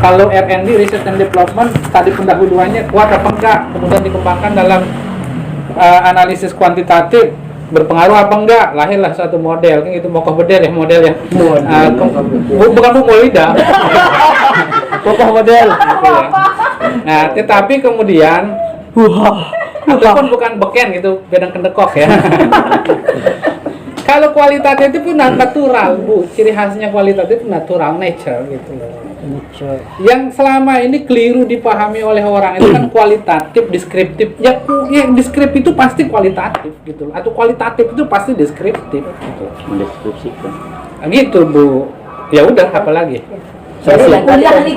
Kalau R&D, Research and Development, tadi pendahuluannya kuat apa enggak, kemudian dikembangkan dalam analisis kuantitatif, berpengaruh apa enggak, lahirlah satu model, kan itu Mokoh Bedel ya, model yang bukan Mumolida. Mokoh Bedel gitu ya. Nah, tetapi kemudian ataupun bukan beken gitu, bedang kendekok ya. Kalau kualitatif itu pun natural, Bu. Ciri khasnya kualitatif natural, nature gitu loh. Yang selama ini keliru dipahami oleh orang itu kan kualitatif, deskriptif. Ya, deskriptif itu pasti kualitatif gitu loh. Atau kualitatif itu pasti deskriptif gitu. Mendeskripsikan. Gitu, Bu. Ya udah, apa lagi?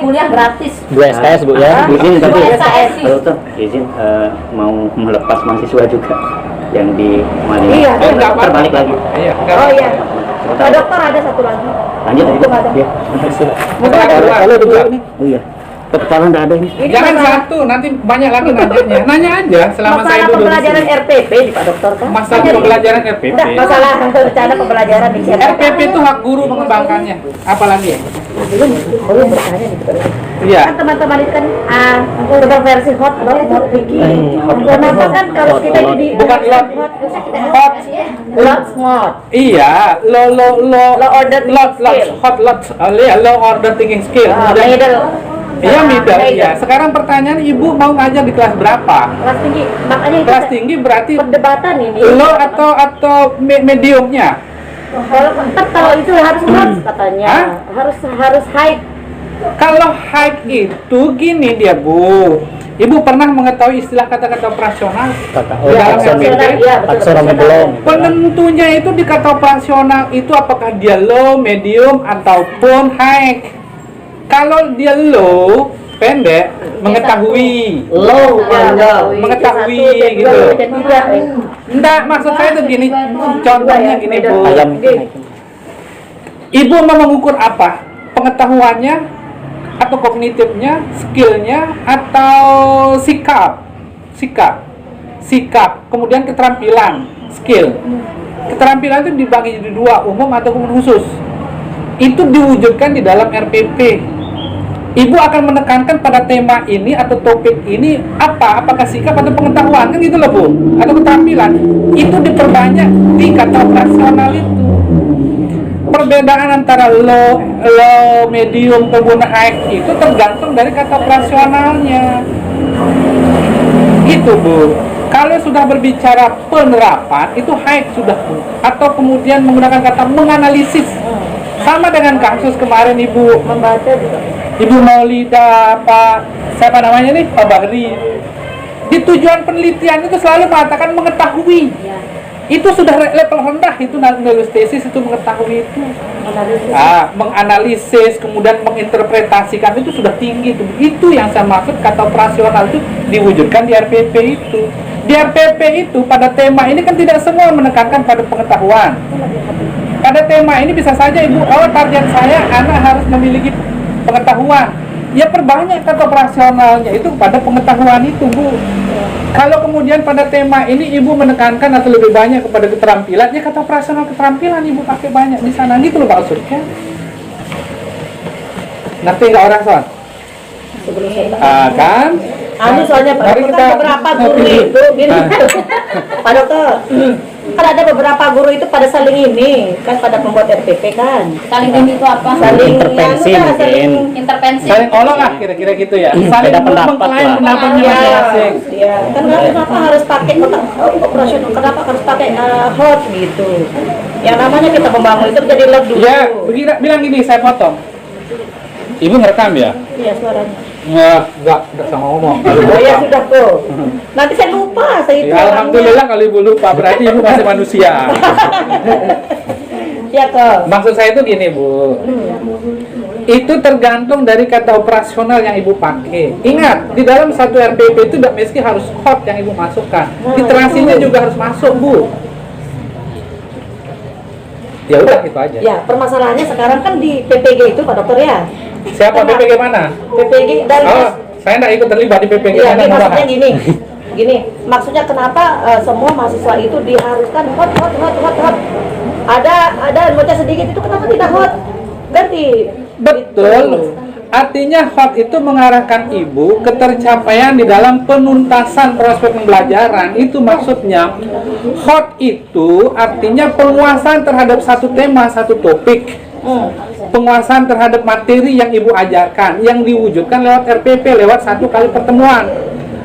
Kuliah gratis. 2 SKS Bu ya. Izin tapi SKS. kalau tuh izin mau melepas mahasiswa juga yang di Malaysia. Iya, enggak apa-apa. Terbalik lagi. Iya, Oh iya. Pak dokter ada satu lagi. Lanjut tadi. Itu ada. Ya. Mungkin ada dua. Kalau dua ini. Oh iya. Kepala enggak ada ini. Ini Jangan masalah- satu, nanti banyak lagi nanyanya. Nanya aja selama saya masalah dulu di pembelajaran sini. RPP nih Pak dokter kan? Masalah Jadi- pembelajaran RPP. Enggak, masalah rencana pembelajaran di siapa? RPP itu hak guru mengembangkannya. Apalagi? Belum bertanya nih Pak. Iya. Kan teman-teman itu kan tentang versi hot Vicky. Kenapa kan kalau kita jadi Bukan hot. lots mod. Iya, Low order thinking skill. low order thinking skill. Kemudian- Middle. Iya, middle. Middle. Iya. Sekarang pertanyaan, Ibu mau ngajar di kelas berapa? Kelas tinggi. Makanya itu Kelas tinggi berarti perdebatan ini. low atau mediumnya? Kalau itu harus lots katanya. Hah? Harus high. Kalau high itu gini dia, Bu. Ibu pernah mengetahui istilah kata-kata operasional? Oh, Dalam operasional, RPP? iya, betul, Aksonomi operasional. belum. Penentunya itu di kata operasional itu apakah dia low, medium, ataupun high. Kalau dia low, pendek, mengetahui. Low, Mengetahui, Satu, gitu. dua, tiga. Enggak, maksud saya itu gini, contohnya gini, Bu. Ayam. Ibu mau mengukur apa? Pengetahuannya, atau kognitifnya, skillnya, atau sikap, kemudian keterampilan, skill. Keterampilan itu dibagi jadi dua, umum ataupun khusus. Itu diwujudkan di dalam RPP. Ibu akan menekankan pada tema ini atau topik ini apa? Apakah sikap atau pengetahuan? Kan gitu loh, Bu. Atau keterampilan. Itu diperbanyak di kata operasional itu. Perbedaan antara low, medium, kemudian high itu tergantung dari kata operasionalnya. Gitu, Bu. Kalau sudah berbicara penerapan, itu high sudah, Bu. Atau kemudian menggunakan kata menganalisis. Sama dengan kasus kemarin Ibu Membaca juga. Ibu Maulida, siapa namanya nih? Pak Bahri. Di tujuan penelitian itu selalu mengatakan mengetahui. Itu sudah level rendah, itu nulis tesis itu mengetahui itu. Menganalisis, kemudian menginterpretasikan itu sudah tinggi itu. Itu yang saya maksud kata operasional itu diwujudkan di RPP itu. Di RPP itu pada tema ini kan tidak semua menekankan pada pengetahuan. Pada tema ini bisa saja Ibu, target saya anak harus memiliki pengetahuan. Ya perbanyak kata operasionalnya itu pada pengetahuan itu, Bu. Kalau kemudian pada tema ini Ibu menekankan atau lebih banyak kepada keterampilan, ya kata operasional keterampilan Ibu pakai banyak di sana gitu loh Pak maksudnya. Ngerti nggak orang soal? Kan? Soalnya Pak Mari Dokter, kita kan beberapa guru itu gini. Pak Dokter, kan ada beberapa guru itu pada saling ini, kan pada membuat RPP kan. Saling ini itu apa? Saling Intervensi anu, mungkin. saling Intervensi. Saling olok lah kira-kira gitu ya. Saling Beda pendapat mengklaim lah. pendapatnya Iya, masing-masing. iya. Kan kenapa harus pakai otak operasional? Kenapa harus pakai hot gitu? Yang namanya kita membangun itu jadi log dulu. Ya, bilang gini, saya potong. Ibu ngerekam ya? Iya suaranya. Enggak sama ngomong. Oh ya sudah tuh. Nanti saya lupa saya itu. Ya, alhamdulillah kalau Ibu lupa, berarti Ibu masih manusia. Ya ke. Maksud saya itu gini, Bu. Itu tergantung dari kata operasional yang Ibu pakai. Ingat, di dalam satu RPP itu tidak mesti harus hot yang Ibu masukkan. Literasinya juga harus masuk, Bu. Ya udah, itu aja. Ya, permasalahannya sekarang kan di PPG itu Pak Dokter ya. Siapa PPG mana? PPG dari Saya enggak ikut terlibat di PPG Iya, mana. ini maksudnya Mbak. gini, maksudnya kenapa semua mahasiswa itu diharuskan hot. Ada bocah sedikit itu kenapa tidak hot? Ganti. Betul. Gitu. Artinya HOT itu mengarahkan ibu ke tercapaian di dalam penuntasan prospek pembelajaran. Itu maksudnya. HOT itu artinya penguasaan terhadap satu tema, satu topik. Penguasaan terhadap materi yang ibu ajarkan, yang diwujudkan lewat RPP, lewat satu kali pertemuan.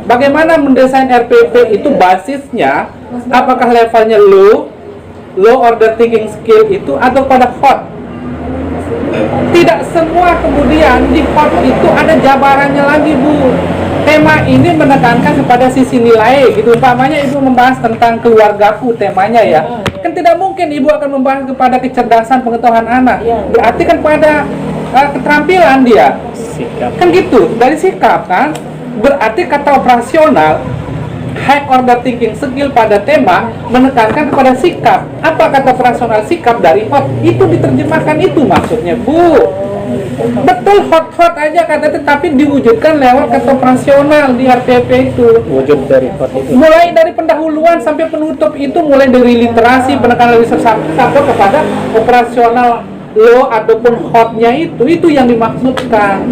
Bagaimana mendesain RPP itu basisnya, apakah levelnya low order thinking skill itu atau pada HOT? Tidak semua kemudian di HOT itu ada jabarannya lagi, Bu. Tema ini menekankan kepada sisi nilai gitu. Umpamanya ibu membahas tentang keluargaku temanya ya. Kan tidak mungkin ibu akan membahas kepada kecerdasan pengetahuan anak. Berarti kan pada keterampilan dia. Sikap. Kan gitu, dari sikap kan. Berarti kata operasional high order thinking skill pada tema menekankan kepada sikap. Apa kata operasional sikap dari HOT? Itu diterjemahkan itu maksudnya, Bu. Betul HOT aja kata itu, tapi diwujudkan lewat kata operasional di RPP itu. Wujud dari HOT itu. Mulai dari pendahuluan sampai penutup itu, mulai dari literasi, penekanan riset sampai kepada operasional low ataupun HOT-nya itu yang dimaksudkan.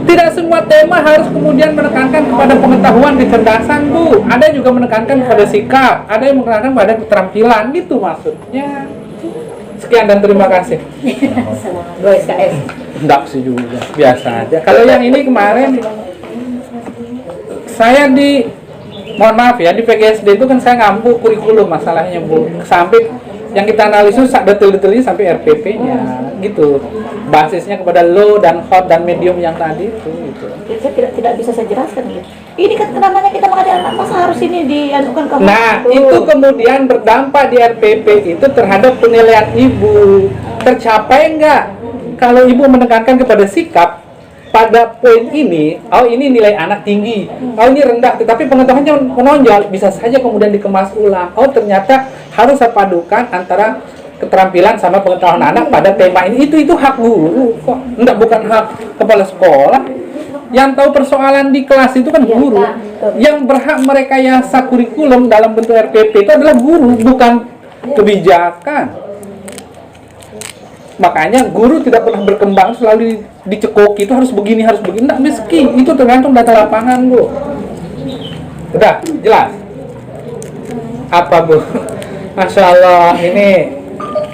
Tidak semua tema harus kemudian menekankan kepada pengetahuan kecerdasan, Bu. Ada juga menekankan kepada sikap, ada yang menekankan pada keterampilan, gitu maksudnya. Sekian dan terima kasih. 2 SKS. Enggak sih juga, biasa aja. Kalau yang ini kemarin saya mohon maaf ya, di PGSD itu kan saya ngampu kurikulum masalahnya, Bu. Sampai yang kita analisis detail-detailnya sampai RPP-nya gitu. Basisnya kepada low dan hot dan medium yang tadi itu gitu. Saya tidak bisa saya jelaskan gitu. Ini kan namanya kita mengajar anak, masa harus ini dianukan ke Nah, itu kemudian berdampak di RPP itu terhadap penilaian ibu. Tercapai enggak? Kalau ibu menekankan kepada sikap pada poin ini, oh ini nilai anak tinggi, oh ini rendah, tetapi pengetahuannya menonjol, bisa saja kemudian dikemas ulang. Oh ternyata harus saya padukan antara keterampilan sama pengetahuan anak pada tema ini. Itu hak guru kok, enggak, bukan hak kepala sekolah. Yang tahu persoalan di kelas itu kan guru. Yang berhak merekayasa kurikulum dalam bentuk RPP itu adalah guru, bukan kebijakan. Makanya guru tidak pernah berkembang selalu dicekoki, itu harus begini, enggak, meski itu tergantung data lapangan, Bu. Udah, jelas? Apa, Bu? Masya Allah, ini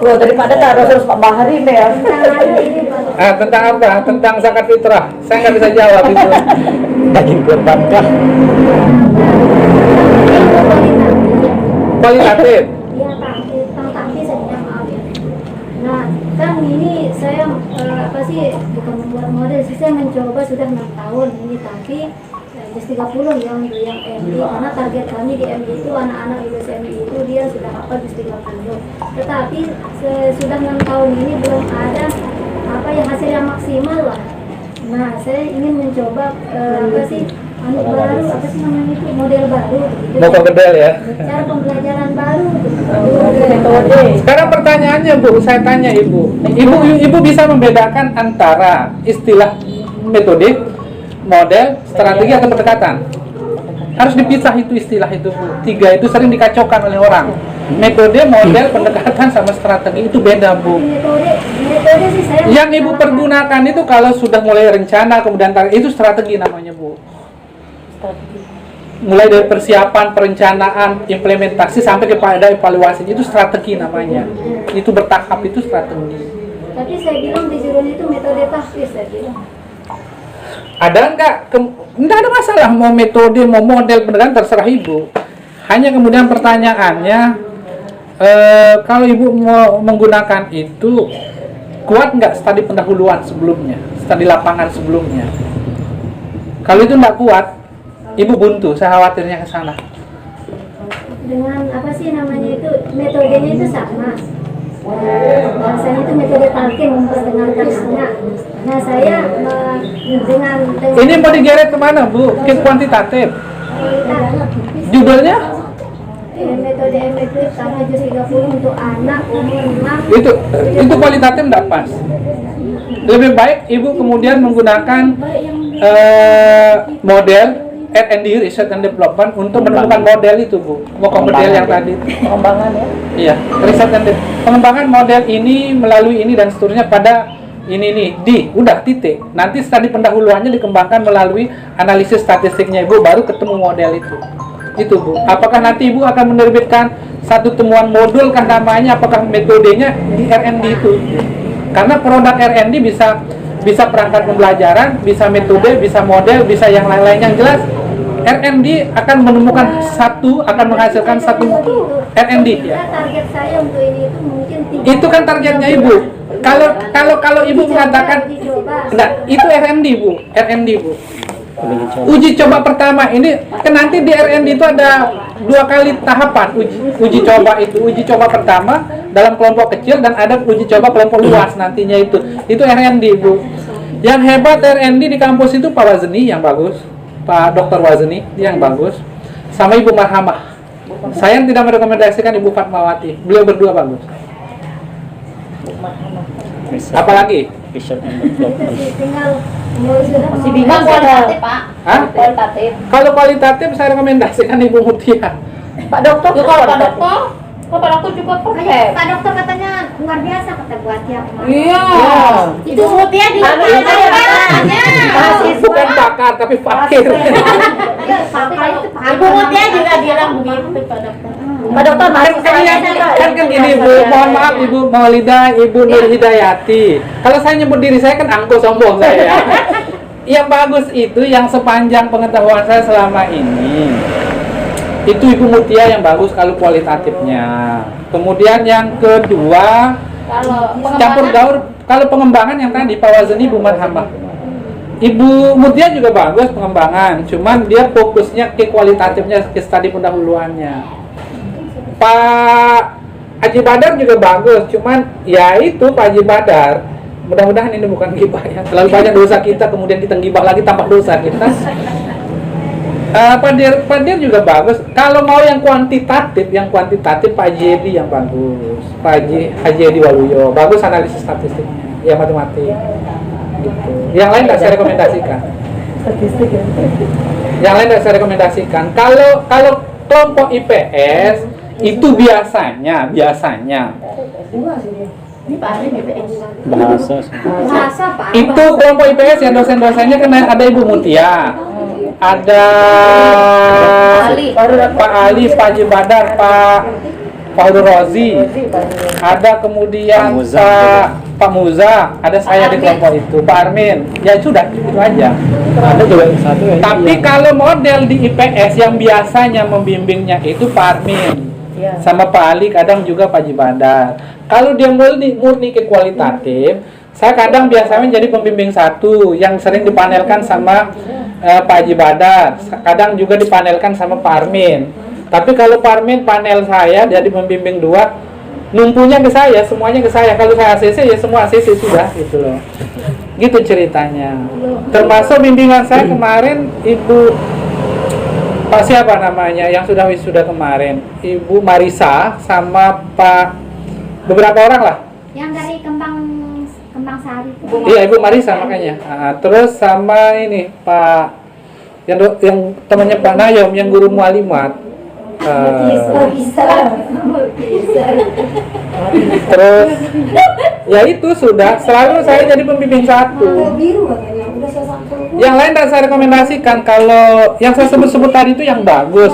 daripada harus Pak Bahar ini ya. tentang apa? Tentang zakat fitrah. Saya nggak bisa jawab itu. Daging kurban kah? Kualitatif. Iya Pak, tentang taktis saja, maaf ya. Nah, kan ini saya bukan membuat model sih, saya mencoba sudah 6 tahun ini, tapi JIS 30 yang MI, karena target kami di MI itu anak-anak lulus MI itu dia sudah hafal JIS 30. Tetapi sudah 6 tahun ini belum ada hasil yang maksimal lah. Nah, saya ingin mencoba baru, model baru gitu. Mau kedel ya? Cara pembelajaran baru Metode. Sekarang pertanyaannya, Bu, saya tanya Ibu bisa membedakan antara istilah metode, model, strategi atau pendekatan? Harus dipisah itu istilah itu, Bu. 3 itu sering dikacaukan oleh orang. Metode, model, pendekatan sama strategi itu beda, Bu. metode sih saya Yang Ibu pergunakan itu kalau sudah mulai rencana kemudian itu strategi namanya, Bu. Mulai dari persiapan, perencanaan, implementasi sampai kepada evaluasi itu strategi namanya. Itu bertahap, itu strategi. tapi saya bilang di jurun itu metode tahfiz saya bilang. Ada enggak ada masalah mau metode, mau model, pendekatan terserah Ibu. Hanya kemudian pertanyaannya, kalau Ibu mau menggunakan itu, kuat nggak studi pendahuluan sebelumnya, studi lapangan sebelumnya? Kalau itu nggak kuat, Ibu buntu, saya khawatirnya ke sana. Dengan itu metodenya itu sama. Bahasanya itu metode talqin, memperdengarkan anak. Nah, saya dengan Ini mau digeret kemana, Bu? Ke kuantitatif. Judulnya? metode MFLIP karena JIS 30 untuk anak umur 6. Itu kualitatif nggak pas. Lebih baik Ibu kemudian menggunakan model R&D, Research and Development, untuk menemukan model itu, Bu. Model yang tadi. Pengembangan ya. Iya, pengembangan model ini melalui ini dan seterusnya pada ini nih, udah titik. Nanti studi pendahuluannya dikembangkan melalui analisis statistiknya Ibu, baru ketemu model itu. Itu Bu. Apakah nanti Ibu akan menerbitkan satu temuan modul kan namanya, apakah metodenya di R&D itu? Karena produk R&D bisa perangkat pembelajaran, bisa metode, bisa model, bisa yang lain-lain. Yang jelas R&D akan menemukan akan menghasilkan satu R&D ya. Target saya untuk ini itu mungkin Itu kan targetnya Ibu. Kalau Ibu mengatakan, nah itu R&D Bu, Uji coba pertama ini kan nanti di R&D itu ada 2 kali tahapan uji coba itu. Uji coba pertama dalam kelompok kecil dan ada uji coba kelompok luas nantinya itu. Itu R&D Bu. Yang hebat R&D di kampus itu Pak Wazni yang bagus, Pak Dr. Wazni yang bagus, sama Ibu Marhamah. Saya tidak merekomendasikan Ibu Fatmawati. Beliau berdua bagus. Apalagi? tinggal Masih bingung kualitatif, Pak. Hah? Kualitatif. Kalau kualitatif saya rekomendasikan Ibu Mutia. Pak Dokter, kalau Pak Dokter, Pak Dokter juga pakai. Pak Dokter katanya luar biasa kata buat ya kemarin. Iya. Itu Mutia di Bukan pakar tapi fakir. Ibu Mutia juga bilang begitu Pak Dokter. Pak Dokter masih kan gini Bu, mohon maaf Ibu Maulidah, Ibu Nur Hidayati. Kalau saya nyebut diri saya kan angkuh sombong saya. Yang bagus itu yang sepanjang pengetahuan saya selama ini. Itu Ibu Mutia yang bagus kalau kualitatifnya. Kemudian yang kedua, kalau campur gaur kalau pengembangan yang tadi Pak Wazni, Ibu Marhamah. Ibu Mutia juga bagus pengembangan, cuman dia fokusnya ke kualitatifnya, ke studi pendahuluannya. Pak Haji Badar juga bagus, cuman ya itu Pak Haji Badar. Mudah-mudahan ini bukan gibah ya. Terlalu banyak dosa kita, kemudian kita gibah lagi tambah dosa kita. Pak Dir juga bagus. Kalau mau yang kuantitatif Pak Haji Edi yang bagus. Pak Haji Edi Waluyo bagus analisis statistiknya, ya matematik. Gitu. Yang lain nggak saya rekomendasikan. statistik ya. Yang lain nggak saya rekomendasikan. Kalau kelompok IPS itu biasanya Ini Pak Ari BPS. Bahasa Pak. itu kelompok IPS ya, dosen-dosennya kan ada Ibu Mutia, ada Pak Ali, Pak Haji Badar, Pak Fahdur Rozi, ada kemudian Pak Muza, ada saya di kelompok itu, Pak Armin. Ya sudah, itu aja. Ada juga satu ya. Tapi kalau model di IPS yang biasanya membimbingnya itu Pak Armin sama Pak Ali, kadang juga Pak Haji Badar. Kalau dia murni ke kualitatif, saya kadang biasanya jadi pembimbing satu yang sering dipanelkan sama Pak Haji Badar, kadang juga dipanelkan sama Pak Armin. Tapi kalau Pak Armin panel saya jadi pembimbing 2, numpunya ke saya, semuanya ke saya. Kalau saya ACC ya semua ACC sudah gitu loh. Gitu ceritanya. Termasuk bimbingan saya kemarin Ibu Pak siapa namanya yang sudah wisuda kemarin, Ibu Marisa sama Pak beberapa orang lah. Yang dari Kembang Sari. Iya Ibu Marisa makanya. Terus sama ini Pak yang temannya Pak Nayom yang guru mualimat. Terus ya itu sudah selalu saya jadi pembimbing satu. Yang lain dan saya rekomendasikan kalau yang saya sebut-sebut tadi itu yang bagus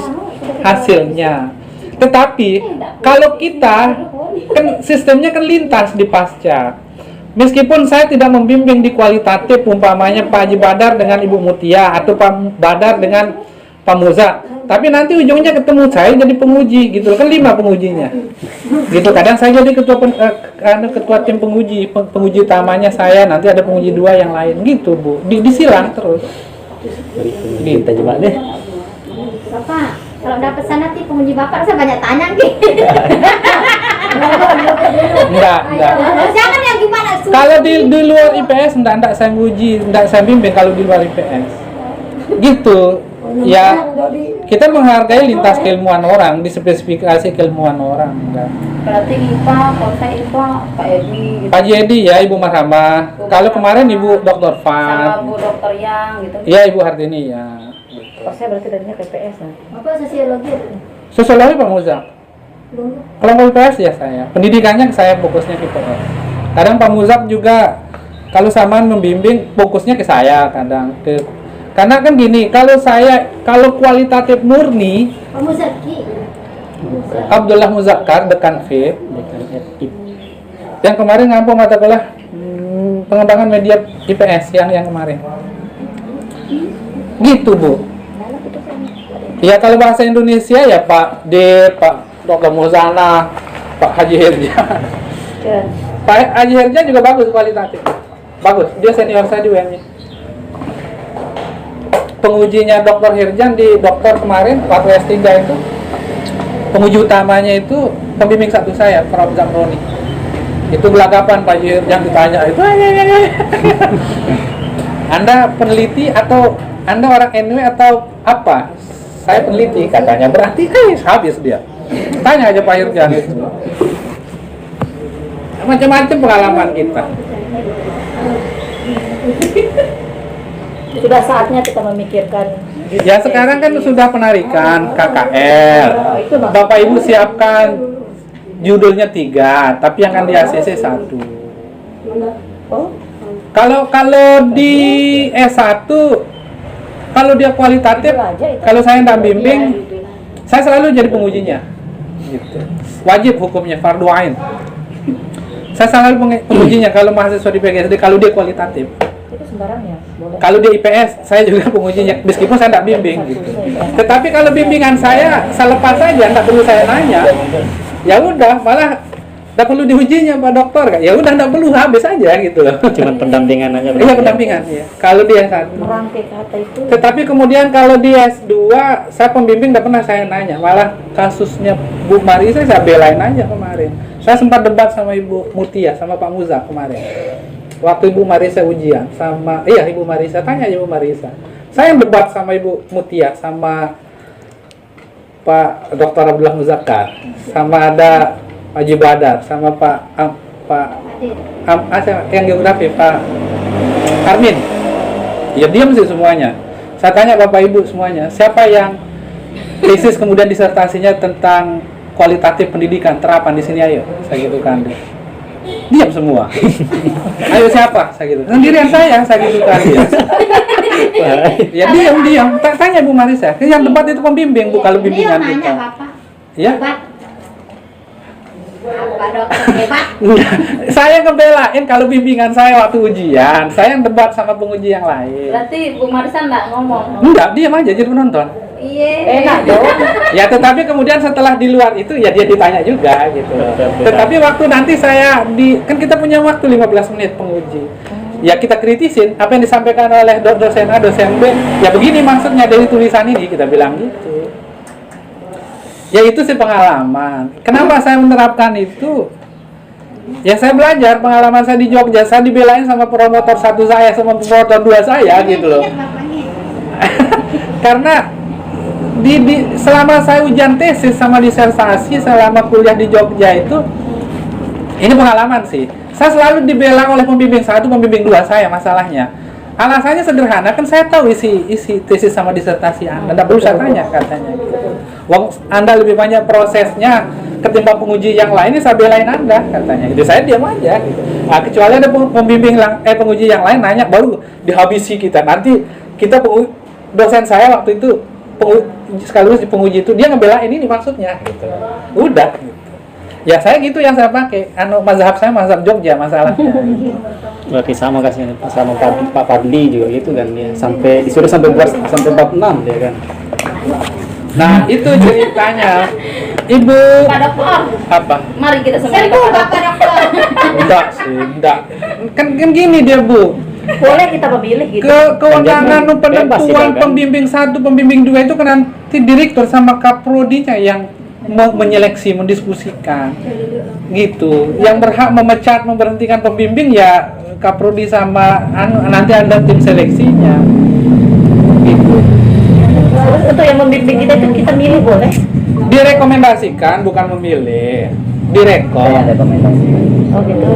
hasilnya. Tetapi kalau kita kan sistemnya kan lintas di pasca. Meskipun saya tidak membimbing di kualitatif umpamanya Pak Haji Badar dengan Ibu Mutia atau Pak Badar dengan Pak Muza, tapi nanti ujungnya ketemu saya jadi penguji gitu kan 5 pengujinya. Gitu kadang saya jadi ketua tim penguji utamanya saya, nanti ada penguji 2 yang lain gitu Bu. Disilang terus. Kita coba deh. Bapak, kalau dapat sana nanti penguji Bapak saya banyak tanya nih. Enggak. Jangan yang gimana? Kalau di luar IPS enggak saya uji, enggak saya bimbing kalau di luar IPS. Gitu. Ya, kita menghargai lintas keilmuan orang, dispesifikasi keilmuan orang. Enggak. Berarti IPA, kalau saya IPA, Pak Edi. Gitu. Pak Edi ya, Ibu Marhamah. Kalau kemarin Ibu Dr. Sama Fan. Bu Dokter Yang gitu. Iya, Ibu Hartini ya. Kalau saya berarti tadinya PPS ya. Apa sosiologi? Sosiologi Pak Muza. Kelompok IPS ya saya. Pendidikannya saya fokusnya ke IPS. Kadang Pak Muzak juga kalau Saman membimbing fokusnya ke saya kadang karena kan gini, kalau kualitatif murni Kamu Zaki. Abdullah Muzakkar dekan FIP yang kemarin ngampu mata kuliah pengembangan media IPS yang kemarin gitu Bu. Ya kalau bahasa Indonesia ya Pak D, Pak Dr. Muzana, Pak Haji Hirja. Pak Haji Hirja juga bagus kualitatif. Bagus, dia senior saya di UM-nya. Pengujinya Dr. Hirjan di dokter kemarin waktu S3 itu penguji utamanya itu pembimbing satu saya, Prof. Zamroni. Itu gelagapan Pak Haji Hirjan ditanya itu. Anda peneliti atau Anda orang NW atau apa? Saya peneliti katanya, berarti kan habis dia. Tanya aja Pak Hirjan itu. Macam-macam pengalaman kita. Sudah saatnya kita memikirkan. Ya sekarang kan sudah penarikan KKL. Bapak Ibu siapkan judulnya 3, tapi yang akan di ACC 1. Oh, Kalau di S1 kalau dia kualitatif, kalau saya tidak bimbing, saya selalu jadi pengujinya. Gitu. Wajib hukumnya fardhu ain. Saya selalu pengujinya kalau mahasiswa di PGSD kalau dia kualitatif. itu sembarang ya. Boleh. Kalau dia IPS, saya juga pengujinya meskipun saya tidak bimbing gitu. Tetapi kalau bimbingan saya lepas saja, tidak perlu saya nanya. Ya udah, malah tidak perlu diujinya Pak Dokter. Ya udah tidak perlu, habis aja gitu loh. Cuman pendampingan aja. Iya pendampingan ya. Kalau dia S1. Merangkai kata itu. Tetapi kemudian kalau di S2 saya pembimbing tidak pernah saya nanya, malah kasusnya Bu Marisa saya belain aja kemarin. Saya sempat debat sama Ibu Mutia sama Pak Muza kemarin. Waktu Ibu Marisa ujian sama Ibu Marisa tanya Ibu Marisa. Saya yang debat sama Ibu Mutia sama Pak Dr. Abdullah Muzakkar sama ada Haji Badar sama yang geografi Pak Armin. Ya diam sih semuanya. Saya tanya Bapak Ibu semuanya, siapa yang tesis kemudian disertasinya tentang kualitatif pendidikan terapan di sini, ayo. Saya gitu kan. Diam semua. Ayo siapa? Saya gitu. Sendirian saya gitu kan. Ya diam. Tanya Bu Marisa. Yang debat itu pembimbing, Bu kalau bimbingan Dia kita. nanya Bapak. Ya. Hebat. Pak Dokter hebat. Saya ngebelain kalau bimbingan saya waktu ujian, saya yang debat sama penguji yang lain. Berarti Bu Marisa nggak ngomong? Enggak, diam aja jadi penonton. Iya. Enak dong. Ya tetapi kemudian setelah di luar itu ya dia ditanya juga gitu. Tetapi waktu nanti saya kan kita punya waktu 15 menit penguji. Ya kita kritisin apa yang disampaikan oleh dosen A, dosen B. Ya begini maksudnya dari tulisan ini, kita bilang gitu. Ya itu sih pengalaman. Kenapa saya menerapkan itu? Ya saya belajar pengalaman saya di Jogja, saya dibelain sama promotor 1 saya sama promotor 2 saya gitu loh. Karena selama saya ujian tesis sama disertasi selama kuliah di Jogja itu, ini pengalaman sih. Saya selalu dibela oleh pembimbing 1, pembimbing 2 saya masalahnya. Alasannya sederhana, kan saya tahu isi tesis sama disertasi Anda. Tidak perlu saya tanya katanya. Wong Anda lebih banyak prosesnya ketimbang penguji yang lain, ini saya belain Anda katanya. Jadi saya diam aja gitu. Nah, kecuali ada penguji yang lain nanya baru dihabisi kita. Nanti kita dosen saya waktu itu sekaligus penguji itu dia ngebelain ini maksudnya gitu. Udah gitu. Ya saya gitu yang saya pakai. Mazhab saya mazhab Jogja masalahnya. Berarti sama kasih sama Pak Fadli juga gitu kan ya. Sampai disuruh sampai bab 6 ya kan. Nah, itu ceritanya. Ibu Pak Dokter. apa? Mari kita semua Saya ikut tuh Pak Bapak Dokter. Enggak sih, enggak. Kan gini dia, Bu. Boleh kita memilih gitu. Kewenangan Bebas penentuan kan? pembimbing 1, pembimbing 2 itu kan nanti direktur sama kaprodinya yang menyeleksi, mendiskusikan. Gitu. Yang berhak memecat, memberhentikan pembimbing ya kaprodi sama nanti ada tim seleksinya. Gitu. Terus untuk yang membimbing kita itu kita milih boleh? Direkomendasikan, bukan memilih. Direkom. rekomendasi. Oh gitu.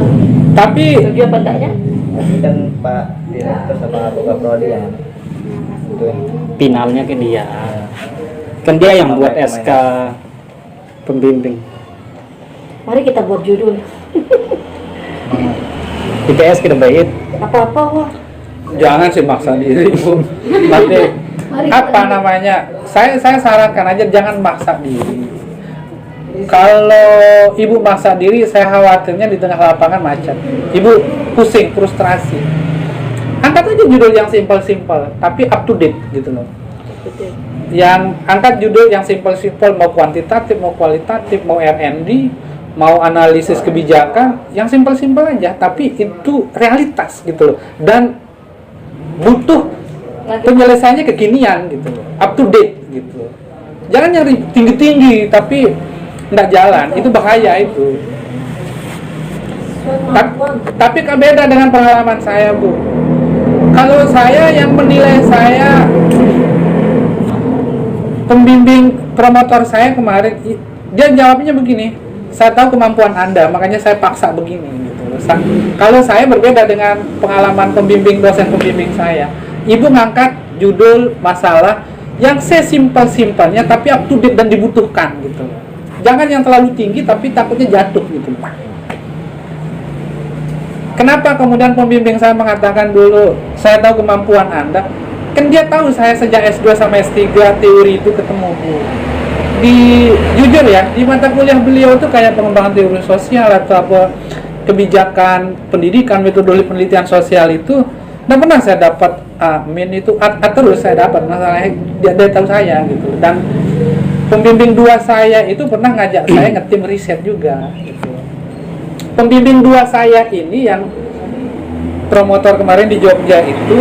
Tapi Setuju apa enggaknya? Nanti kan Pak Direktur sama Pak Kaprodi yang itu Finalnya ke dia. Kan dia yang buat SK pembimbing. Mari kita buat judul. Itu UGS kita baik. Apa-apa wah. Jangan sih maksa diri, Bu. Nanti apa namanya? Saya sarankan aja jangan maksa diri. Kalau ibu maksa diri, saya khawatirnya di tengah lapangan macet. Ibu pusing, frustrasi. Angkat aja judul yang simpel-simpel, tapi up to date gitu loh. Yang angkat judul yang simpel-simpel, mau kuantitatif, mau kualitatif, mau R&D, mau analisis kebijakan, yang simpel-simpel aja, tapi itu realitas gitu loh. Dan butuh penyelesaiannya kekinian gitu loh, up to date gitu loh. Jangan nyari tinggi-tinggi tapi nggak jalan, itu bahaya itu. Tapi beda dengan pengalaman saya, Bu. Kalau saya yang menilai saya, pembimbing promotor saya kemarin, dia jawabnya begini, saya tahu kemampuan Anda, makanya saya paksa begini gitu. Kalau saya berbeda dengan pengalaman pembimbing dosen pembimbing saya. Ibu ngangkat judul masalah yang sesimpel-simpelnya tapi up to date dan dibutuhkan gitu. Jangan yang terlalu tinggi tapi takutnya jatuh gitu. Kenapa kemudian pembimbing saya mengatakan dulu, saya tahu kemampuan Anda? Kan dia tahu saya sejak S2 sama S3 teori itu ketemu, Bu. Jujur ya, di mata kuliah beliau itu kayak pengembangan teori sosial atau apa, kebijakan pendidikan, metodologi penelitian sosial itu nggak pernah saya dapat min itu terus saya dapat, masalahnya dia tahu saya gitu. Dan pembimbing dua saya itu pernah ngajak saya ngetim riset juga gitu. Pembimbing dua saya ini yang promotor kemarin di Jogja itu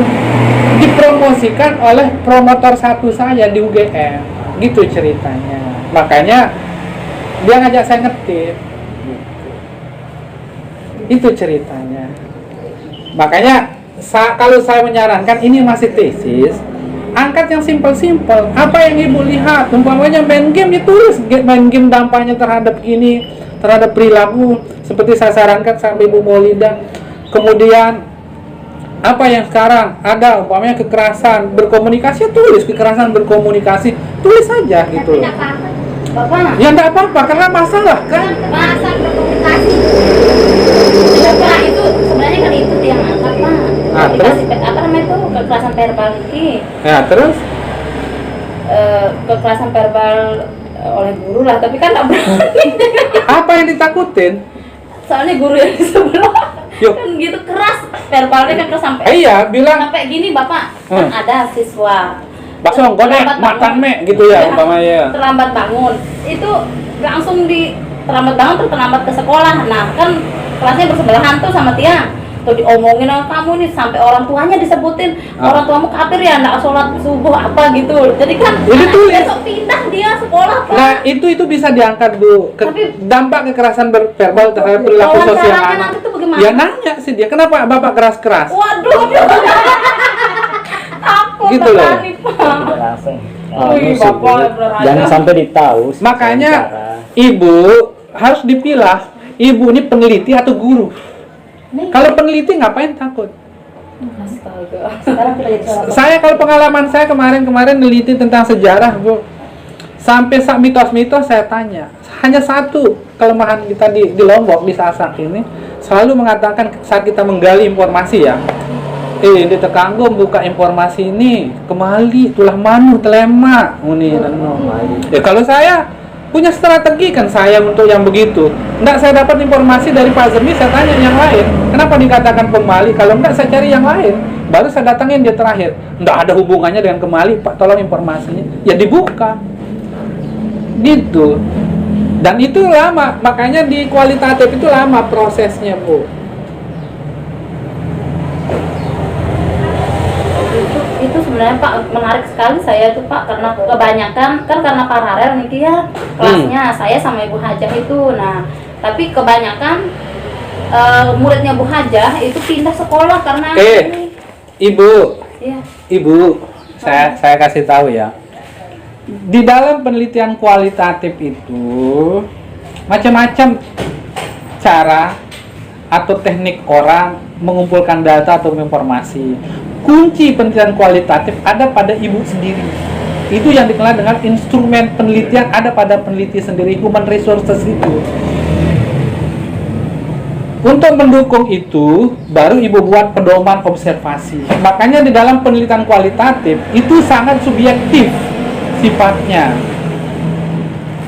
dipromosikan oleh promotor satu saya di UGM gitu ceritanya. Makanya dia ngajak saya ngetim gitu. Itu ceritanya. Makanya kalau saya menyarankan ini masih tesis, angkat yang simpel-simpel. Apa yang ibu lihat? Umpamanya main game, ditulis main game dampaknya terhadap ini, terhadap perilaku. Seperti saya sarankan sampai Ibu Maulida. Kemudian apa yang sekarang ada, umpamanya kekerasan berkomunikasi, tulis kekerasan berkomunikasi, tulis saja gitu. Tidak apa-apa, Bapak. Ya enggak apa-apa, karena masalah kan. Kekerasan berkomunikasi. Nah, itu sebenarnya kan itu yang angkat, Pak. Terus? Apa namanya itu kekerasan verbal ini? Ya, terus Kekerasan verbal oleh guru lah, tapi kan nggak berani. apa yang ditakutin? Soalnya guru yang di sebelah Yuk. kan gitu keras verbalnya kan keras sampai Iya, bilang sampai gini Bapak. Kan ada siswa bakso gonek terlambat makan bangun. me gitu ya Iya, umpamanya. terlambat bangun itu langsung terlambat bangun terus terlambat ke sekolah. Nah kan kelasnya bersebelahan tuh sama tiang tuh diomongin sama kamu nih, sampai orang tuanya disebutin orang tuamu kafir ya, nggak sholat subuh apa gitu. Jadi kan Jadi tulis. besok pindah dia sekolah, Pak. Nah, itu bisa diangkat, Bu. Dampak kekerasan verbal terhadap perilaku Wawancaranya sosial anak. nanti tuh bagaimana? Ya nanya sih dia, kenapa Bapak keras-keras? Waduh, takut Gitu loh. berani, Pak. langsung. Wih, Musuh, Bapak Bu. berani. Jangan sampai ditahu. Makanya wawancara. ibu harus dipilah. Ibu ini peneliti atau guru. Kalau peneliti ngapain takut? Astaga. Sekarang kita jadi salah. Saya kalau pengalaman saya kemarin neliti tentang sejarah, Bu. Sampai mitos-mitos saya tanya. Hanya satu kelemahan kita di Lombok, di Sasak ini, selalu mengatakan saat kita menggali informasi ya. Di Tekanggung buka informasi ini, kemali, tulah manu, telema, uni, ya kalau saya punya strategi kan saya untuk yang begitu. Enggak, saya dapat informasi dari Pak Zemi, saya tanya yang lain. Kenapa dikatakan kemali? Kalau enggak saya cari yang lain. Baru saya datangin dia terakhir. Enggak ada hubungannya dengan kemali, Pak, tolong informasinya. Ya dibuka. Gitu. Dan itu lama, makanya di kualitatif itu lama prosesnya, Bu. Itu sebenarnya Pak menarik sekali saya tuh Pak, karena kebanyakan kan karena paralel nih ya kelasnya saya sama Ibu Hajah itu. Nah tapi kebanyakan muridnya Bu Hajah itu pindah sekolah karena ini. Ibu, Iya. Ibu, saya kasih tahu ya. Di dalam penelitian kualitatif itu macam-macam cara atau teknik orang mengumpulkan data atau informasi. Kunci penelitian kualitatif ada pada ibu sendiri. Itu yang dikenal dengan instrumen penelitian ada pada peneliti sendiri, human resources itu. Untuk mendukung itu, baru ibu buat pedoman observasi. Makanya di dalam penelitian kualitatif itu sangat subjektif sifatnya.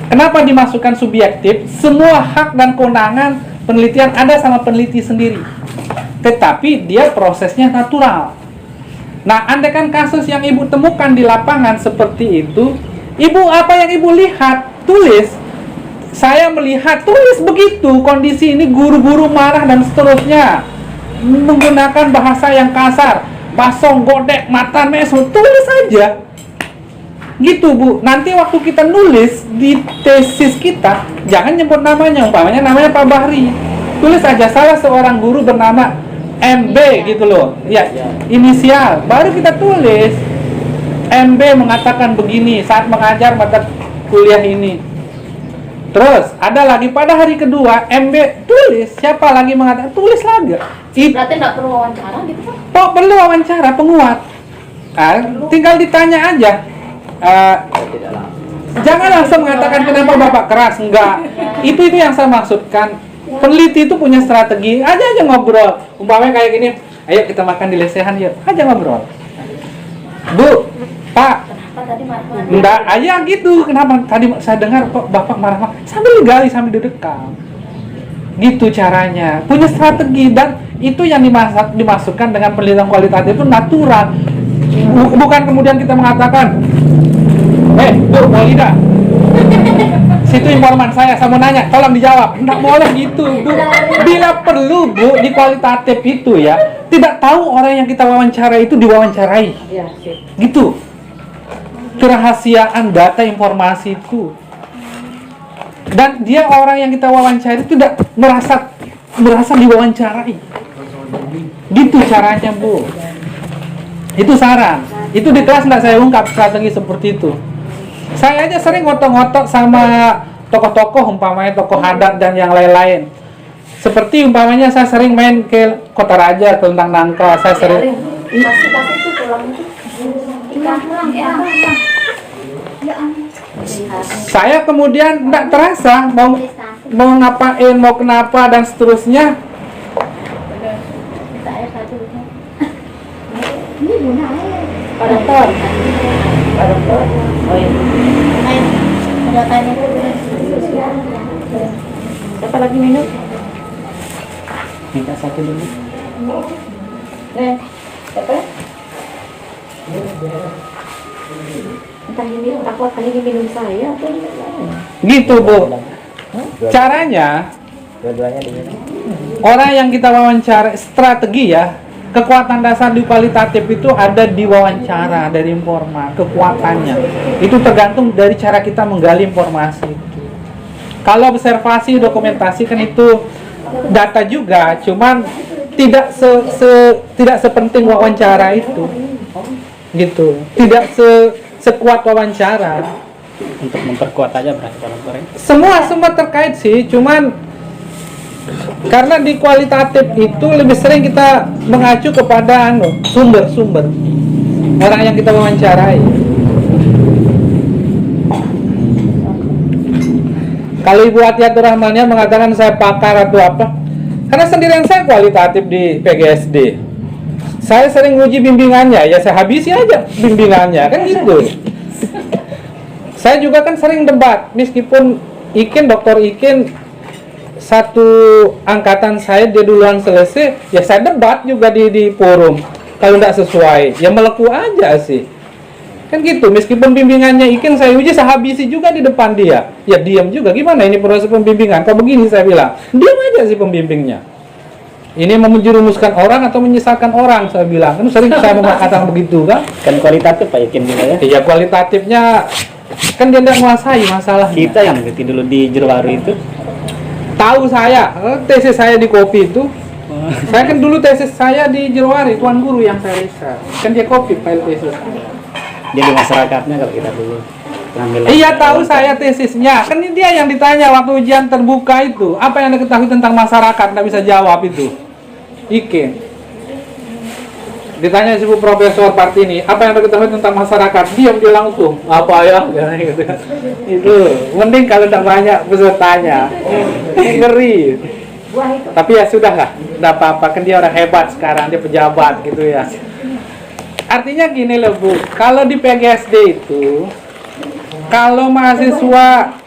Kenapa dimasukkan subjektif? Semua hak dan kewenangan penelitian ada sama peneliti sendiri. Tetapi dia prosesnya natural. Nah, andaikan kasus yang ibu temukan di lapangan seperti itu, ibu apa yang ibu lihat? Tulis. Saya melihat, tulis begitu. Kondisi ini guru-guru marah dan seterusnya. Menggunakan bahasa yang kasar. Basong, godek, mata, mesu. Tulis aja. Gitu Bu, nanti waktu kita nulis di tesis kita, jangan nyebut namanya, umpamanya namanya Pak Bahri. Tulis aja salah seorang guru bernama MB gitu loh. Ya, inisial. Baru kita tulis. MB mengatakan begini saat mengajar mata kuliah ini. Terus ada lagi pada hari kedua MB tulis, siapa lagi mengatakan, tulis lagi. Berarti nggak perlu wawancara gitu Pak? Kok perlu wawancara penguat? Tinggal ditanya aja. Jangan langsung mengatakan kenapa Bapak keras, enggak. Itu yang saya maksudkan. Peneliti itu punya strategi, aja ngobrol. Umpamanya kayak gini, ayo kita makan di lesehan yuk, aja ngobrol. Bu, Pak, Kenapa tadi marah-marah? enggak, aja gitu. Kenapa tadi saya dengar kok Bapak marah-marah, sambil digali, sambil didekam. Gitu caranya. Punya strategi, dan itu yang dimasukkan dengan penelitian kualitatif itu natural. Bukan kemudian kita mengatakan, Bu, mau tidak? Situ informan saya mau nanya, tolong dijawab. Nggak boleh gitu, Bu. Bila perlu, Bu, di kualitatif itu ya, tidak tahu orang yang kita wawancara itu diwawancarai. Iya, sih. Gitu. Kerahasiaan data informasi itu. Dan dia orang yang kita wawancarai tidak merasa diwawancarai. Gitu caranya, Bu. Itu saran. Itu di kelas nggak saya ungkap strategi seperti itu. Saya aja sering ngotot-ngotot sama tokoh-tokoh, umpamanya tokoh adat dan yang lain-lain. Seperti umpamanya saya sering main ke Kota Raja, ke Lentang Nangka. Saya sering. Kasih tuh pulang itu. Saya kemudian nggak terasa mau ngapain, mau kenapa dan seterusnya. Ini guna air. Pak Dokter. Pak Dokter. Oh iya. Air. Ada tanya dulu. Siapa lagi minum? Minta satu dulu. Siapa? Entah ini aku akan ini minum saya atau ini lain. Gitu, Bu. Caranya Dua-duanya diminum. orang yang kita wawancara, strategi ya, kekuatan dasar di kualitatif itu ada di wawancara dari informan, kekuatannya. Itu tergantung dari cara kita menggali informasi itu. Kalau observasi, dokumentasi kan itu data juga, cuman tidak sepenting wawancara itu. Gitu. Tidak sekuat wawancara. Untuk memperkuat aja berarti kalau goreng. Semua terkait sih, cuman karena di kualitatif itu lebih sering kita mengacu kepada sumber-sumber orang yang kita wawancarai. Kalau Ibu Atiatur Rahmania mengatakan saya pakar atau apa, karena sendirian saya kualitatif di PGSD. Saya sering uji bimbingannya, ya saya habisi aja bimbingannya, kan gitu. Saya juga kan sering debat, meskipun Dr. Ikin satu angkatan saya, dia duluan selesai, ya saya debat juga di forum. Kalau tidak sesuai, ya meleku aja sih. Kan gitu, meskipun bimbingannya Ikin saya uji, saya habisi juga di depan dia. Ya diam juga, gimana ini proses pembimbingan? Kok begini saya bilang, diam aja sih pembimbingnya. Ini mau menjerumuskan orang atau menyesatkan orang, saya bilang. Kan sering saya mengatakan begitu kan. Kan kualitatif Pak Ikin juga ya. Iya, kualitatifnya kan dia tidak menguasai masalahnya. Kita yang ngerti dulu di Jeruwaru itu. Tahu saya, tesis saya di kopi itu. Saya kan dulu tesis saya di Jeruwaru, tuan guru yang saya riset. Kan dia kopi file tesis. Jadi masyarakatnya kalau kita dulu ngambil. Iya, tahu saya tesisnya. Kan ini dia yang ditanya waktu ujian terbuka itu. Apa yang Anda ketahui tentang masyarakat? Nggak bisa jawab itu. Ikin. Ditanya si Bu Profesor Partini, apa yang Anda ketahui tentang masyarakat? Diam dia langsung. Apa ya? Gitu. Itu. Mending kalau tidak banyak pesertanya. Ngeri. buah itu. Tapi ya sudah lah, nggak apa-apa, kan dia orang hebat sekarang, dia pejabat gitu ya. Artinya gini loh Bu, kalau di PGSD itu, kalau mahasiswa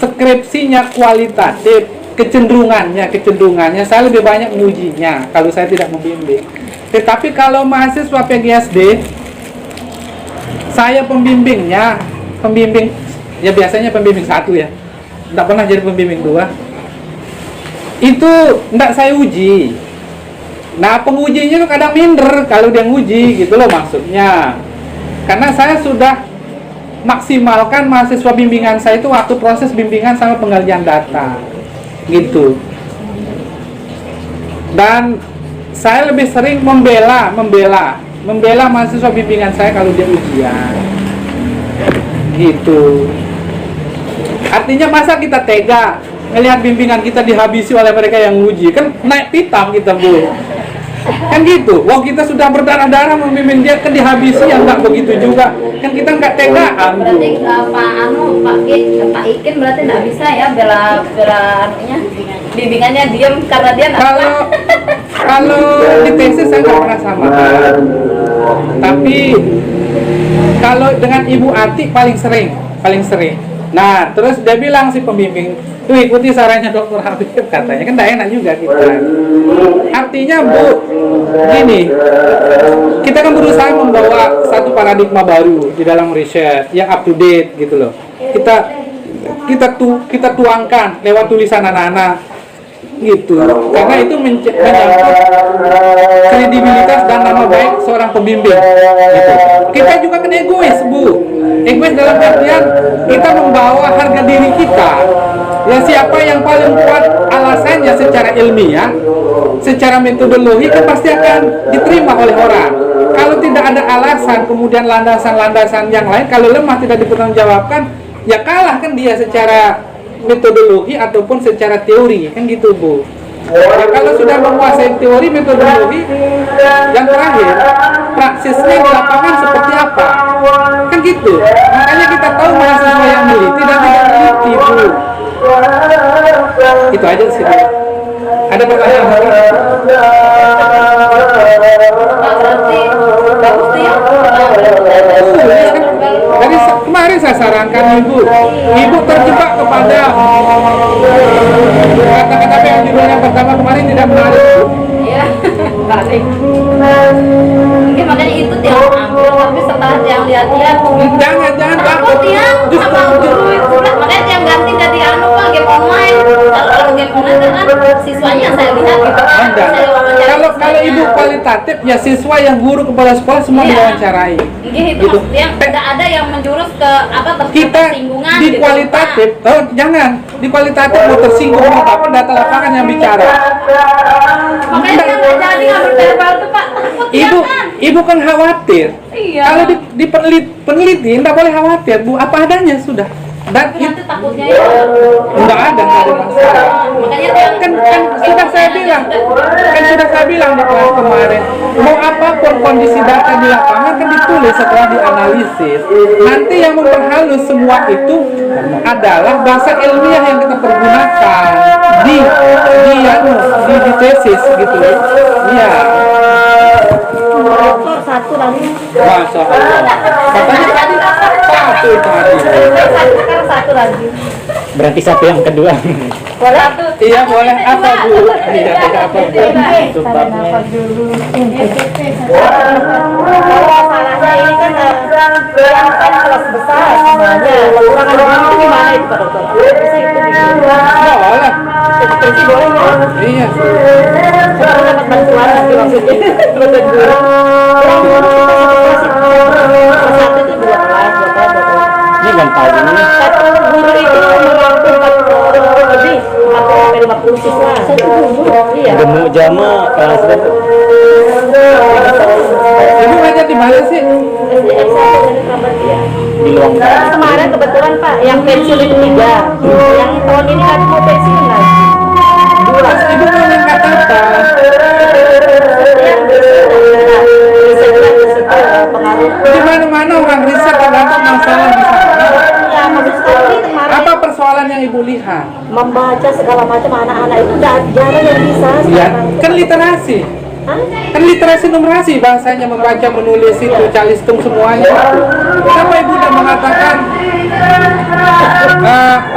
skripsinya kualitatif, kecenderungannya saya lebih banyak mengujinya kalau saya tidak membimbing. Tetapi kalau mahasiswa PGSD, saya pembimbingnya, ya biasanya pembimbing 1 ya, tidak pernah jadi pembimbing 2. Itu tidak saya uji. Nah, pengujinya itu kadang minder kalau dia nguji gitu loh maksudnya. Karena saya sudah maksimalkan mahasiswa bimbingan saya itu waktu proses bimbingan sama penggalian data gitu. Dan saya lebih sering membela mahasiswa bimbingan saya kalau dia ujian gitu. Artinya masa kita tega melihat bimbingan kita dihabisi oleh mereka yang uji, kan naik pitam kita Bu, kan gitu. Wah, kita sudah berdarah-darah membimbing dia, kan dihabisi, yang nggak begitu juga, kan kita nggak tegaan. Berarti Pak Ikin berarti nggak bisa ya bela anunya, bimbingannya diam karena dia nggak. Kalau di tesis saya nggak pernah sama, tapi kalau dengan Ibu Ati paling sering. Nah, terus dia bilang si pembimbing, tuh ikuti sarannya Dokter Habib, katanya, kan tidak enak juga kita. Artinya Bu, gini, kita kan berusaha membawa satu paradigma baru di dalam riset yang up to date gitu loh. Kita tuangkan lewat tulisan anak-anak gitu, karena itu menyangkut kredibilitas dan nama baik seorang pembimbing gitu. Kita juga kan egois Bu, egois dalam artian kita membawa harga diri kita ya, siapa yang paling kuat alasannya secara ilmiah, secara metodologi, kan pasti akan diterima oleh orang. Kalau tidak ada alasan, kemudian landasan-landasan yang lain, kalau lemah tidak dipertanggungjawabkan, ya kalah kan dia secara metodologi ataupun secara teori, kan gitu Bu. Nah, kalau sudah menguasai teori, metodologi, yang terakhir praksisnya di lapangan seperti apa, kan gitu. Makanya kita tahu mahasiswa yang meliti dan tidak meliti Bu. Itu aja sih Bu. Ada pertanyaan lagi? Berarti bagus tuh ya. Dari kemarin saya sarankan Ibu terjebak kepada kata-kata yang judulnya pertama kemarin tidak menarik. Iya, balik. Mungkin makanya itu yang ambil, tapi setelah yang lihat-lihat, Jangan takut ya sama guru itu. Makanya yang ganti jadi Pak game online. Kalau game online kan siswanya saya lihat gitu. Saya wawancara Kalau siswanya. Ibu kualitatif ya siswa yang guru kepala sekolah semua Iya. diwawancarai. Gitu, Gitu. maksudnya tidak ada yang menjurus ke Kita tersinggungan di gitu, kualitatif, jangan di kualitatif mau tersinggung apa data lapangan yang bicara. Pak. Makanya kan nggak jadi ngambil verbal tuh Pak. Takut ya Ibu, kan? Ibu kan khawatir. Iya. Kalau di peneliti nggak boleh khawatir Bu, apa adanya sudah. Dan Nanti takutnya ya. nggak ada masalah. Makanya yang Kan sudah saya bilang di kelas kemarin, mau apapun kondisi data di lapangan kan ditulis setelah dianalisis. Nanti yang memperhalus semua itu adalah bahasa ilmiah yang kita pergunakan di tesis gitu. Iya. Dokter satu lagi. Masya Allah. Katanya satu tadi. Sekarang satu lagi. Berarti satu yang kedua. Boleh? Iya boleh. Apa Bu? Iya apa Bu? Sebabnya Kalau masalahnya ini kan yang kan kelas besar semuanya. Kekurangan guru itu gimana itu Pak Dokter? Bisa itu Boleh. Jadi boleh ya? Iya. Kalau dapat bantuan nanti maksudnya. Bantuan guru. Kurang guru kelas satu itu 2 kelas. ini gampang ini. Satu guru itu mampu 40 lebih, 40-50 siswa. Satu guru? Iya. Gemuk jama kelas berapa? Ibu ngajar di mana sih? SDN 1 dari Kerabat ya. Di Luangkara. Kemarin kebetulan Pak, yang pensiun itu 3. Yang tahun ini kan mau pensiun lagi. 2. Ibu mau ngangkat apa? Riset pengaruh. Di mana-mana orang riset terdapat masalah di sana. Ya, maksud sekarang ini kemarin Apa persoalan yang ibu lihat? membaca segala macam anak-anak itu udah jarang yang bisa Ya, sekarang. kan literasi. Hah? Kan literasi numerasi bahasanya, membaca, menulis itu, calistung semuanya. Kenapa ibu tidak mengatakan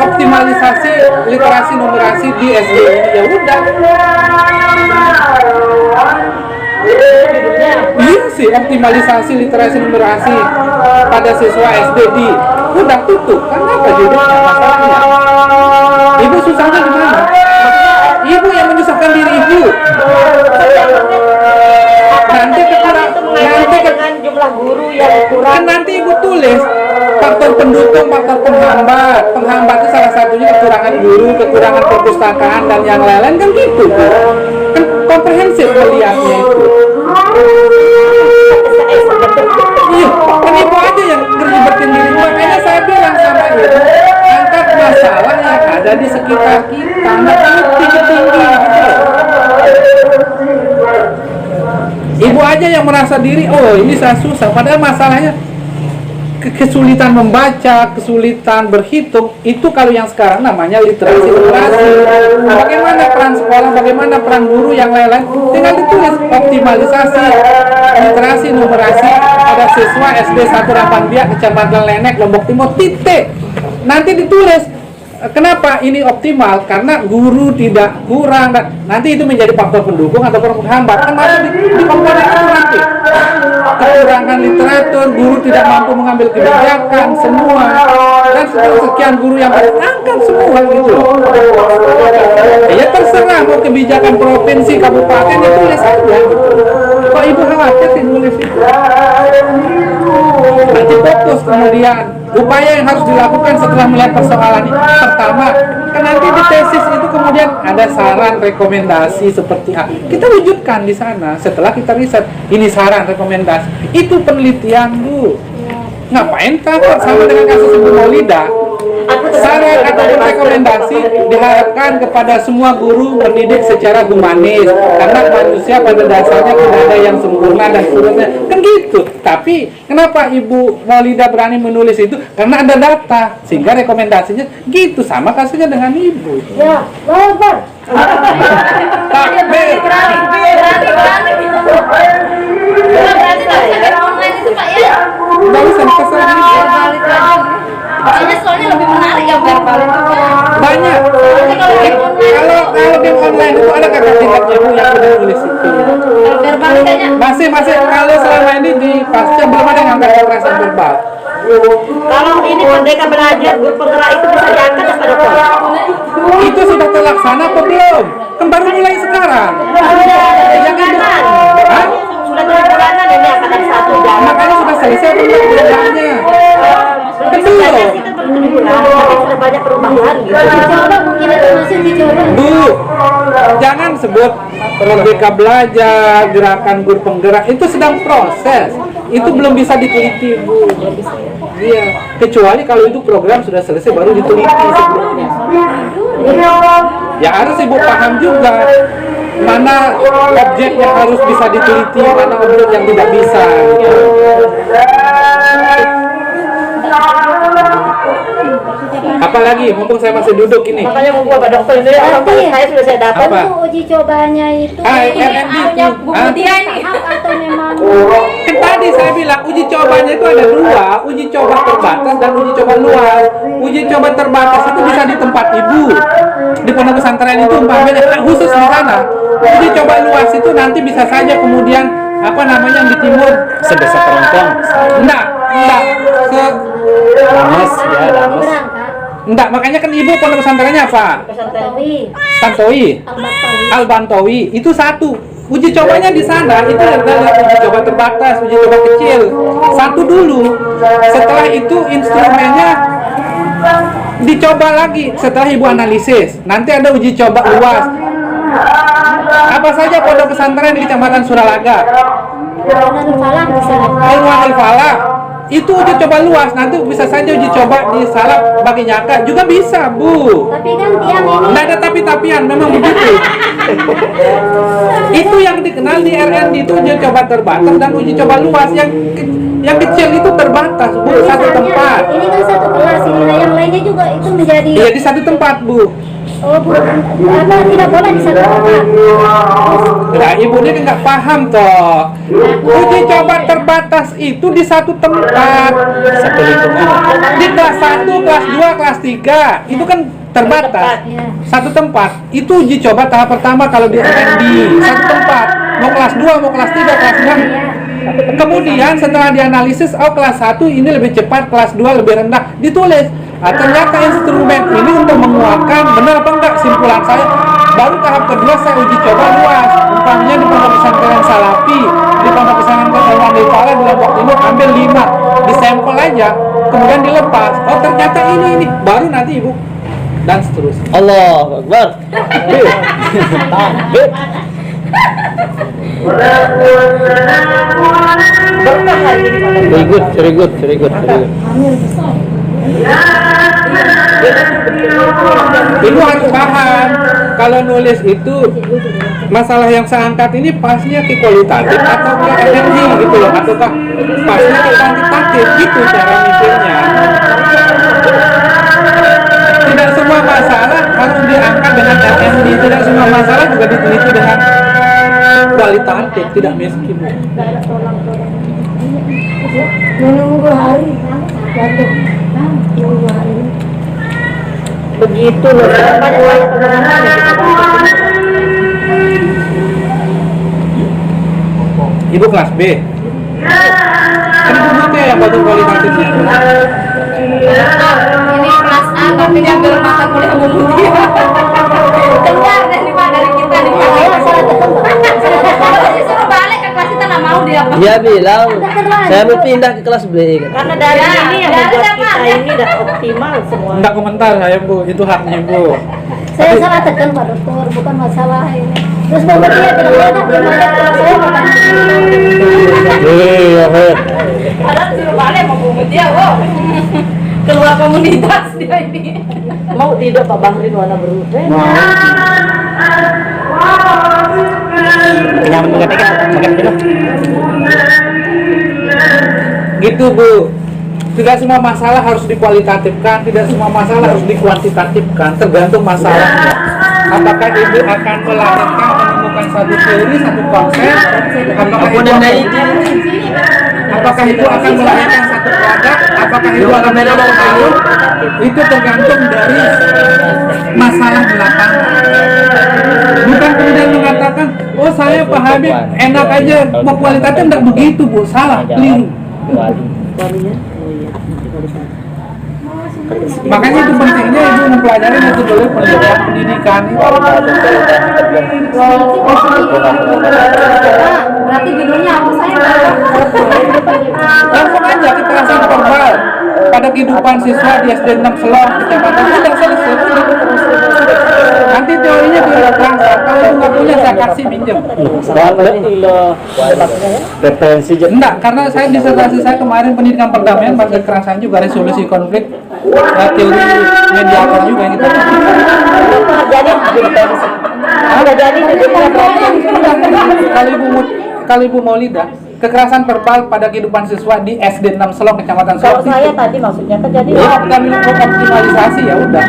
optimalisasi literasi numerasi di SD ini? Ya udah. Iya sih, optimalisasi literasi numerasi pada siswa SD di udah tutup. Kan apa jadi masalahnya? Ibu susahnya di mana? Ibu yang menyusahkan diri ibu. Nanti Dengan jumlah guru yang kurang. kan nanti ibu tulis faktor pendukung, faktor penghambat. Penghambat itu salah satunya kekurangan guru, kekurangan perpustakaan dan yang lain-lain kan gitu Bu. Kan komprehensif melihatnya itu. Iya, kan ibu aja yang ngeribet diri. Makanya saya bilang sama ibu, angkat masalah yang ada di sekitar kita. Nah, ini tinggi-tinggi gitu. Ibu aja yang merasa diri, oh ini saya susah. Padahal masalahnya kesulitan membaca, kesulitan berhitung. Itu kalau yang sekarang namanya literasi numerasi. Bagaimana peran sekolah, bagaimana peran guru yang lain-lain, tinggal ditulis optimalisasi literasi numerasi pada siswa SD 1 Rapanbiak, Kecamatan Lenek, Lombok Timur, titik. Nanti ditulis kenapa ini optimal, karena guru tidak kurang. Nanti itu menjadi faktor pendukung atau penghambat, kan masuk di komponen itu nanti. Kekurangan literatur, guru tidak mampu mengambil kebijakan, semua. Dan sekian guru yang angkat semua gitu loh. Ya terserah mau kebijakan provinsi, kabupaten, ditulis aja gitu. Kok ibu khawatir sih nulis itu? Nanti fokus kemudian upaya yang harus dilakukan setelah melihat persoalan ini. Pertama, kan nanti di tesis itu kemudian ada saran rekomendasi seperti A. Kita wujudkan di sana setelah kita riset. Ini saran rekomendasi. Itu penelitian Bu. Ngapain takut sama dengan kasus Ibu Maulida? Saran ataupun rekomendasi diharapkan kepada semua guru mendidik secara humanis, karena manusia pada dasarnya tidak ada yang sempurna dan seterusnya, kan gitu. Tapi kenapa Ibu Maulida berani menulis itu? Karena ada data, sehingga rekomendasinya gitu. Sama kasusnya dengan Ibu. Ya, bapak. Tapi Berarti nggak bisa dari online itu Pak ya? nggak usah kesel Verbal itu aja. Kayaknya soalnya lebih menarik ya verbal itu. banyak. Tapi kalau game online, Kalau game online itu ada kakak tingkatnya Bu yang udah nulis itu. kalau verbal itu kayaknya Masih kalau selama ini di pasca belum ada yang angkat kekerasan verbal. Kalau ini Merdeka Belajar guru penggerak itu bisa diangkat ya Pak Dokter? Itu sudah terlaksana apa belum? Kan baru mulai sekarang. Jangan Hah? Sudah 7 bulanan ini akan ada 1 jam. Makanya sudah selesai belum programnya? Sebenarnya sih kan baru 7 bulan, tapi sudah banyak perubahan gitu. Dicoba mungkin itu masih dicoba. Bu, jangan sebut Merdeka Belajar, gerakan guru penggerak, itu sedang proses. Itu belum bisa diteliti Bu. Iya, kecuali kalau itu program sudah selesai baru diteliti sebelumnya. Ya harus Ibu paham juga mana objek yang harus bisa diteliti, mana objek yang tidak bisa. Gitu. Apalagi, mumpung saya masih duduk ini. Makanya mau Pak Dokter ini saya sudah saya dapat. Apa? Itu uji cobanya itu RND itu. Hah? dia ini. tahap atau memang Kan tadi saya bilang uji cobanya itu ada 2, uji coba terbatas dan uji coba luas. Uji coba terbatas itu bisa di tempat Ibu, di pondok pesantren itu umpamanya khusus di sana. Uji coba luas itu nanti bisa saja kemudian apa namanya yang di timur Sedesa Kerontong, enggak ke Dames, ya Dames. berangkat enggak, makanya kan Ibu pondok pesantrennya apa? Tantowi, Tantowi, Al-Baktawi. Al-Bantawi, itu satu. Uji cobanya di sana itu adalah uji coba terbatas, uji coba kecil. Satu dulu. Setelah itu instrumennya dicoba lagi setelah Ibu analisis. Nanti ada uji coba luas. Apa saja pondok pesantren di Kecamatan Suralaga? Darul Falah bisa. Al Falah. Itu uji coba luas. Nanti bisa saja uji coba di Salap Bagi Nyaka juga bisa, Bu. Tapi kan tiang ini Nggak ada tapi-tapian, memang begitu. Itu yang dikenal di RND itu uji coba terbatas dan uji coba luas. Yang kecil itu terbatas, Bu, satu misalnya, tempat. ini kan satu kelas ini yang juga itu menjadi Iya di satu tempat Bu. oh apa tidak boleh di satu tempat. Nah, ibu ini nggak paham toh. Uji coba terbatas itu di satu tempat. Satu lingkungan. Di kelas 1, kelas 2, kelas 3 itu kan terbatas. Iya. Satu tempat. Itu uji coba tahap pertama kalau di RND. Satu tempat. Mau kelas 2, mau kelas 3, kelas 6. Kemudian setelah dianalisis, oh kelas 1 ini lebih cepat, kelas 2 lebih rendah. Ditulis. Ternyata instrumen ini untuk menguatkan, benar apa enggak simpulan saya. Baru tahap kedua saya uji coba luas. Umpamanya di pondok pesantren Salafi, di pondok pesantren Wanifala di Lombok Timur ambil 5, disampel aja, kemudian dilepas. Oh ternyata ini, baru nanti ibu dan seterusnya. Allahu Akbar. Berkah hari ini Pak. Very good, very good, very good, very good. Ibu harus paham kalau nulis itu masalah yang saya angkat ini pasnya ke kualitatif atau ke energi gitu loh, ataukah pasnya ke kuantitatif gitu cara mikirnya. Tidak semua masalah harus diangkat dengan RMD, tidak semua masalah juga diteliti dengan kualitatif, tidak miskin. Menunggu hari jatuh. Menunggu hari. Begitu loh, banyak penanganan yang kita bahas. Ibu kelas B. Kan ibu butuh yang bagus kualitatifnya. Ini kelas A tapi ngambil mata kuliah umum dia. Keluar dari mana dari kita di Kalau disuruh balik ke kelas kita nggak mau dia. Dia bilang saya mau pindah ke kelas B. Karena dari ini yang membuat kita ini udah optimal semua. Enggak komentar saya Bu, itu haknya Bu. Saya salah tekan Pak Dokter, bukan masalah ini. Terus bapak dia tidak boleh dia banyak kalau saya bukan. Iya, Padahal disuruh balik mau pungut dia, wow. Keluar komunitas dia ini. Mau tidak Pak Bahri warna berubah? Kenyaman mengatakan, makan dulu. Gitu Bu. Tidak semua masalah harus dikualitatifkan, tidak semua masalah harus dikuantitatifkan, tergantung masalahnya. Apakah ibu akan melahirkan menemukan satu teori, satu konsep, apakah ibu akan melahirkan satu produk, apakah ibu akan melahirkan tahun, itu tergantung dari masalah di lapangan. Bukan kemudian mengatakan, oh saya pahami enak aja, mau kualitatif tidak begitu Bu, salah, keliru. Makanya itu pentingnya ibu mempelajari metode pendidikan itu. Berarti judulnya apa saya? Langsung aja kekerasan verbal pada kehidupan siswa di SD 6 Selong, kecamatan sudah selesai. Nanti teorinya di kekerasan, kalau nggak punya saya kasih pinjam. Referensi Enggak, karena saya disertasi saya kemarin pendidikan perdamaian pada kekerasan juga resolusi konflik, teori mediator juga yang kita. Jadi ada jadi Kalau ibu mau lidah, kekerasan verbal pada kehidupan siswa di SD 6 Selong, kecamatan kalau Selong. saya tadi maksudnya kan jadi Ya, bukan optimalisasi ya udah.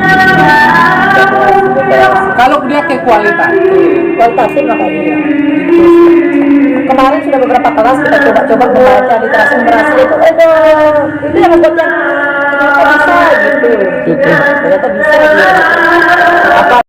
Kalau dia ke kualitas. kualitatif makanya. Kemarin sudah beberapa kelas kita coba-coba membaca literasi numerasi itu yang membuat yang ternyata bisa gitu. Ternyata bisa. Apa